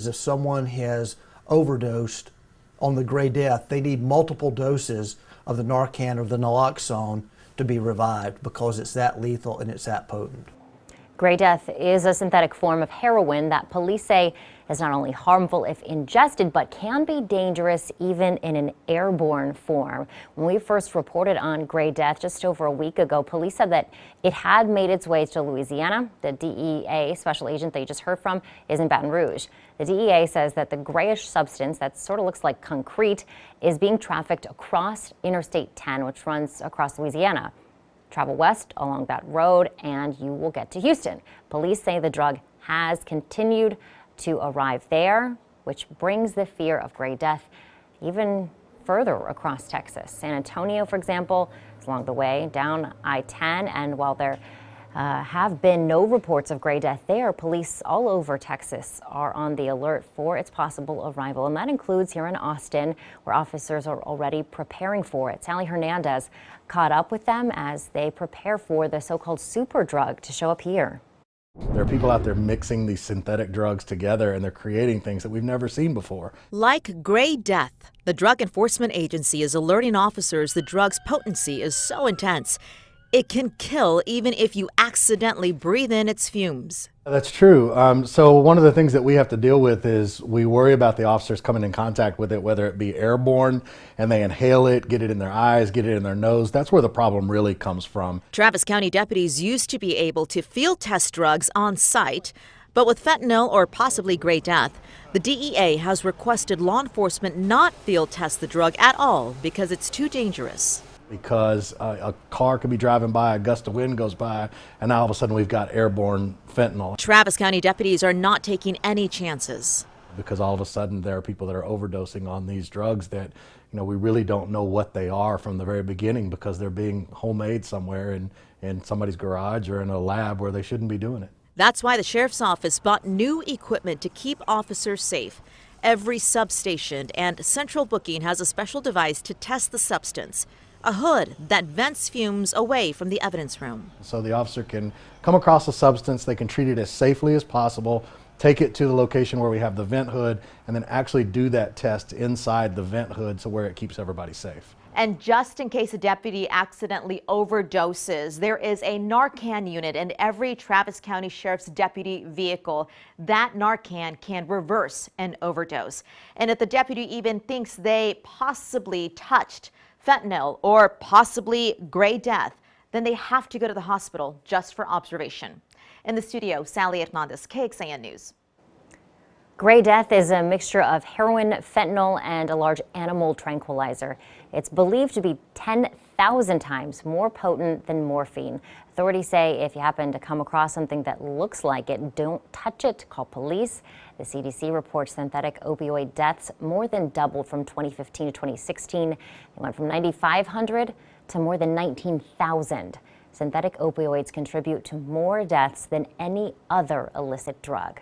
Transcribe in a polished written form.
If someone has overdosed on the Gray Death, they need multiple doses of the Narcan or the naloxone to be revived because it's that lethal and it's that potent. Gray Death is a synthetic form of heroin that police say is not only harmful if ingested, but can be dangerous even in an airborne form. When we first reported on Gray Death just over a week ago, police said that it had made its way to Louisiana. The DEA special agent that you just heard from is in Baton Rouge. The DEA says that the grayish substance that sort of looks like concrete is being trafficked across Interstate 10, which runs across Louisiana. Travel west along that road and you will get to Houston. Police say the drug has continued to arrive there, which brings the fear of Gray Death even further across Texas. San Antonio, for example, is along the way down I-10, and while there have been no reports of Gray Death there, police all over Texas are on the alert for its possible arrival, and that includes here in Austin, where officers are already preparing for it. Sally Hernandez caught up with them as they prepare for the so-called super drug to show up here. There are people out there mixing these synthetic drugs together, and they're creating things that we've never seen before. Like Gray Death, the Drug Enforcement Agency is alerting officers the drug's potency is so intense, it can kill even if you accidentally breathe in its fumes. That's true. So one of the things that we have to deal with is we worry about the officers coming in contact with it, whether it be airborne and they inhale it, get it in their eyes, get it in their nose. That's where the problem really comes from. Travis County deputies used to be able to field test drugs on site, but with fentanyl or possibly Gray Death, the DEA has requested law enforcement not field test the drug at all because it's too dangerous. Because a car could be driving by, a gust of wind goes by, and now all of a sudden we've got airborne fentanyl. Travis County deputies are not taking any chances. Because all of a sudden there are people that are overdosing on these drugs that, we really don't know what they are from the very beginning because they're being homemade somewhere in somebody's garage or in a lab where they shouldn't be doing it. That's why the sheriff's office bought new equipment to keep officers safe. Every substation and central booking has a special device to test the substance. A hood that vents fumes away from the evidence room. So the officer can come across a substance, they can treat it as safely as possible, take it to the location where we have the vent hood, and then actually do that test inside the vent hood so where it keeps everybody safe. And just in case a deputy accidentally overdoses, there is a Narcan unit in every Travis County Sheriff's deputy vehicle. That Narcan can reverse an overdose. And if the deputy even thinks they possibly touched fentanyl or possibly Gray Death, then they have to go to the hospital just for observation. In the studio, Sally Hernandez, KXAN News. Gray Death is a mixture of heroin, fentanyl, and a large animal tranquilizer. It's believed to be 10,000 times more potent than morphine. Authorities say if you happen to come across something that looks like it, don't touch it. Call police. The CDC reports synthetic opioid deaths more than doubled from 2015 to 2016. They went from 9,500 to more than 19,000. Synthetic opioids contribute to more deaths than any other illicit drug.